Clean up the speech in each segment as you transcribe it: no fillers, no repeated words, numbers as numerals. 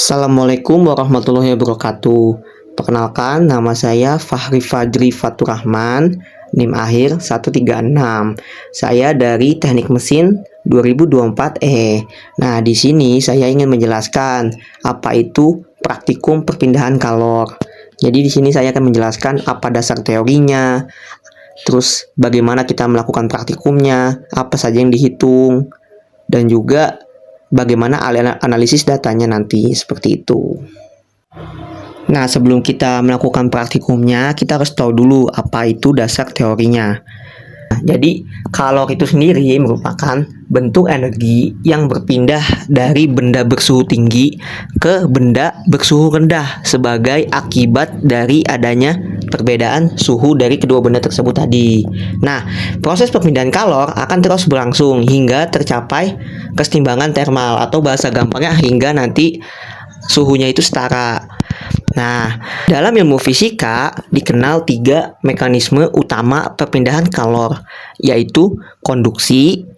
Assalamualaikum warahmatullahi wabarakatuh. Perkenalkan, nama saya Fahri Fadri Faturrahman, NIM akhir 136. Saya dari Teknik Mesin 2024E. Nah, di sini saya ingin menjelaskan apa itu praktikum perpindahan kalor. Jadi di sini saya akan menjelaskan apa dasar teorinya, terus bagaimana kita melakukan praktikumnya, apa saja yang dihitung, dan juga bagaimana analisis datanya nanti, seperti itu. Nah, sebelum kita melakukan praktikumnya, kita harus tahu dulu apa itu dasar teorinya. Jadi, kalor itu sendiri merupakan bentuk energi yang berpindah dari benda bersuhu tinggi ke benda bersuhu rendah sebagai akibat dari adanya perbedaan suhu dari kedua benda tersebut tadi. Nah, proses perpindahan kalor akan terus berlangsung hingga tercapai kesetimbangan termal, atau bahasa gampangnya hingga nanti suhunya itu setara. Nah, dalam ilmu fisika dikenal 3 mekanisme utama perpindahan kalor, yaitu konduksi,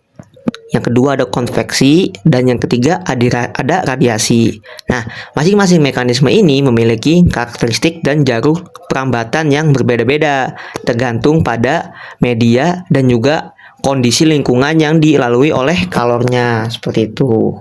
yang kedua ada konveksi, dan yang ketiga ada radiasi. Nah, masing-masing mekanisme ini memiliki karakteristik dan jalur perambatan yang berbeda-beda, tergantung pada media dan juga kondisi lingkungan yang dilalui oleh kalornya, seperti itu.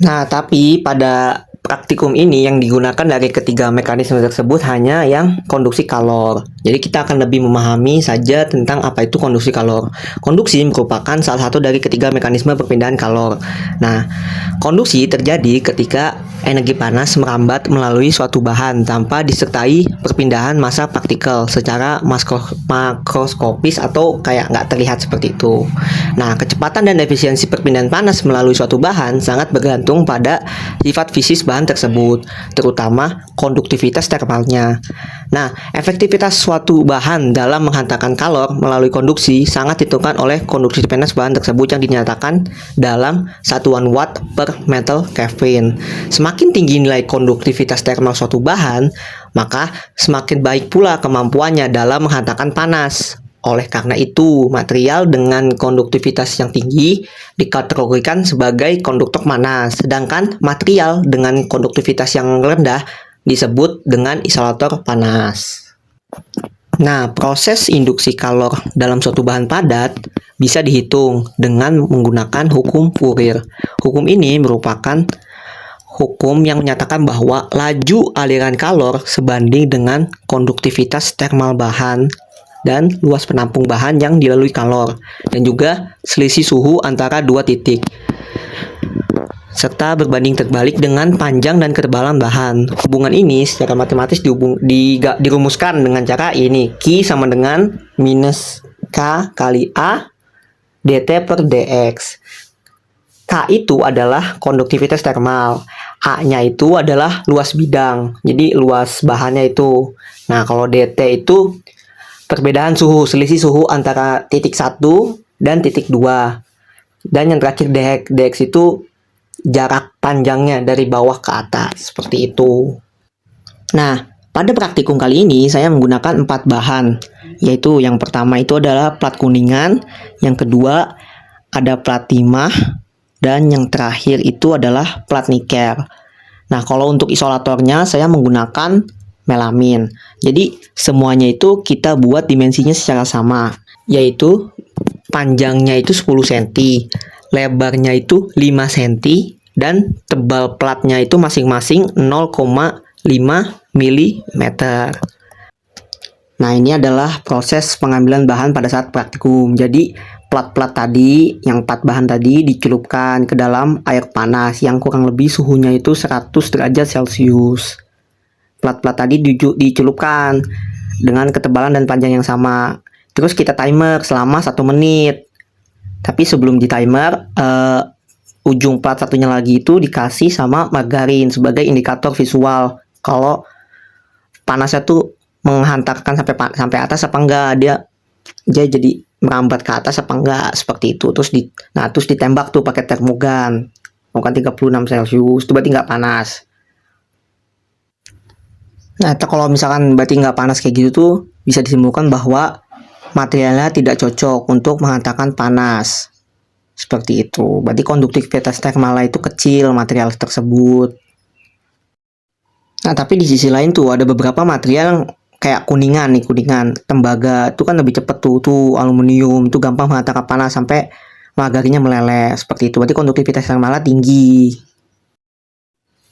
Nah, tapi pada praktikum ini yang digunakan dari ketiga mekanisme tersebut hanya yang konduksi kalor. Jadi kita akan lebih memahami saja tentang apa itu konduksi kalor. Konduksi merupakan salah satu dari ketiga mekanisme perpindahan kalor. Nah, konduksi terjadi ketika energi panas merambat melalui suatu bahan tanpa disertai perpindahan massa partikel secara makroskopis atau kayak nggak terlihat seperti itu. Nah, kecepatan dan efisiensi perpindahan panas melalui suatu bahan sangat bergantung pada sifat fisis bahan tersebut, terutama konduktivitas termalnya. Nah, efektivitas suatu bahan dalam menghantarkan kalor melalui konduksi sangat ditentukan oleh konduksi panas bahan tersebut yang dinyatakan dalam satuan watt per meter Kelvin. Semakin tinggi nilai konduktivitas termal suatu bahan, maka semakin baik pula kemampuannya dalam menghantarkan panas. Oleh karena itu, material dengan konduktivitas yang tinggi dikategorikan sebagai konduktor panas, sedangkan material dengan konduktivitas yang rendah disebut dengan isolator panas. Nah, proses induksi kalor dalam suatu bahan padat bisa dihitung dengan menggunakan hukum Fourier. Hukum ini merupakan hukum yang menyatakan bahwa laju aliran kalor sebanding dengan konduktivitas termal bahan dan luas penampung bahan yang dilalui kalor, dan juga selisih suhu antara dua titik, serta berbanding terbalik dengan panjang dan ketebalan bahan. Hubungan ini secara matematis dirumuskan dengan cara ini: Q sama dengan minus K kali A dt per dx. K itu adalah konduktivitas termal, A-nya itu adalah luas bidang, jadi luas bahannya itu. Nah, kalau dt itu perbedaan suhu, selisih suhu antara titik 1 dan titik 2. Dan yang terakhir dx itu jarak panjangnya dari bawah ke atas, seperti itu. Nah, pada praktikum kali ini saya menggunakan 4 bahan, yaitu yang pertama itu adalah plat kuningan, yang kedua ada plat timah, dan yang terakhir itu adalah plat nikel. Nah, kalau untuk isolatornya saya menggunakan melamin. Jadi semuanya itu kita buat dimensinya secara sama, yaitu panjangnya itu 10 cm, lebarnya itu 5 cm, dan tebal platnya itu masing-masing 0,5 mm. Nah, ini adalah proses pengambilan bahan pada saat praktikum. Jadi plat-plat tadi, yang 4 bahan tadi dicelupkan ke dalam air panas yang kurang lebih suhunya itu 100 derajat Celcius. Plat-plat tadi dicelupkan dengan ketebalan dan panjang yang sama. Terus kita timer selama 1 menit. Tapi sebelum di timer, ujung plat satunya lagi itu dikasih sama margarin sebagai indikator visual kalau panasnya tuh menghantarkan sampai atas apa enggak, dia jadi merambat ke atas apa enggak, seperti itu. Terus ditembak tuh pakai termogan 36 Celcius, itu berarti nggak panas. Nah, kalau misalkan berarti nggak panas kayak gitu tuh, bisa disimpulkan bahwa materialnya tidak cocok untuk menghantarkan panas. Seperti itu. Berarti konduktivitas termalnya itu kecil material tersebut. Nah, tapi di sisi lain tuh ada beberapa material yang kayak kuningan nih, kuningan. Tembaga itu kan lebih cepet tuh aluminium itu gampang menghantarkan panas sampai magarinya meleleh seperti itu. Berarti konduktivitas termalnya tinggi.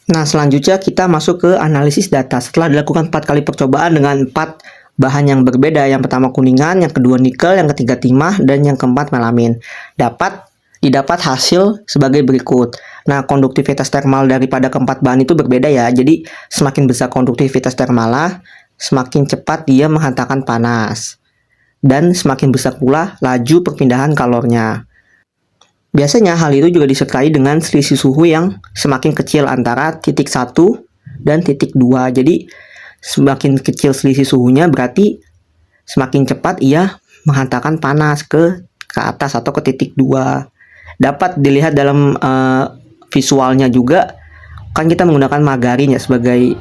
Nah, selanjutnya kita masuk ke analisis data. Setelah dilakukan 4 kali percobaan dengan 4 bahan yang berbeda. Yang pertama kuningan, yang kedua nikel, yang ketiga timah, dan yang keempat melamin. Didapat hasil sebagai berikut. Nah, konduktivitas termal daripada keempat bahan itu berbeda ya. Jadi, semakin besar konduktivitas termalnya, semakin cepat dia menghantarkan panas. Dan semakin besar pula laju perpindahan kalornya. Biasanya hal itu juga disertai dengan selisih suhu yang semakin kecil antara titik 1 dan titik 2. Jadi semakin kecil selisih suhunya berarti semakin cepat ia menghantarkan panas ke atas atau ke titik 2. Dapat dilihat dalam visualnya juga, kan kita menggunakan margarin ya sebagai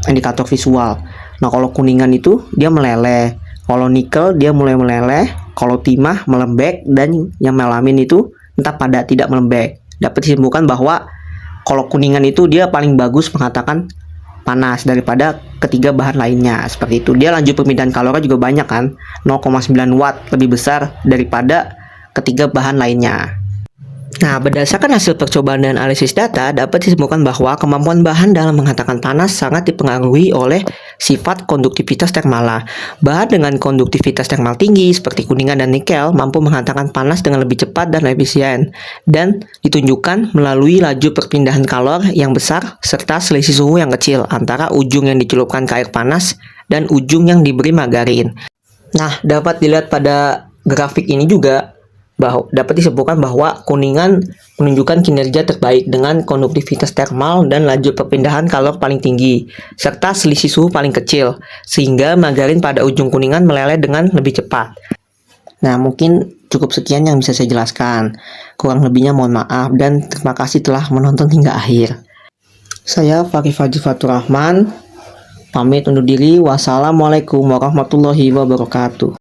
indikator visual. Nah, kalau kuningan itu dia meleleh, kalau nikel dia mulai meleleh, kalau timah melembek, dan yang melamin itu entah pada tidak melembek. Dapat disimpulkan bahwa kalau kuningan itu dia paling bagus menghantarkan panas daripada ketiga bahan lainnya. Seperti itu. Dia laju perpindahan kalori juga banyak kan, 0,9 watt lebih besar daripada ketiga bahan lainnya. Nah, berdasarkan hasil percobaan dan analisis data, dapat disimpulkan bahwa kemampuan bahan dalam menghantarkan panas sangat dipengaruhi oleh sifat konduktivitas termalnya. Bahan dengan konduktivitas termal tinggi seperti kuningan dan nikel mampu menghantarkan panas dengan lebih cepat dan efisien, dan ditunjukkan melalui laju perpindahan kalor yang besar serta selisih suhu yang kecil antara ujung yang dicelupkan ke air panas dan ujung yang diberi margarin. Nah, dapat dilihat pada grafik ini juga dapat disebutkan bahwa kuningan menunjukkan kinerja terbaik dengan konduktivitas termal dan laju perpindahan kalor paling tinggi, serta selisih suhu paling kecil, sehingga margarin pada ujung kuningan meleleh dengan lebih cepat. Nah, mungkin cukup sekian yang bisa saya jelaskan. Kurang lebihnya mohon maaf dan terima kasih telah menonton hingga akhir. Saya Fahri Fadri Faturrahman, pamit undur diri. Wassalamualaikum warahmatullahi wabarakatuh.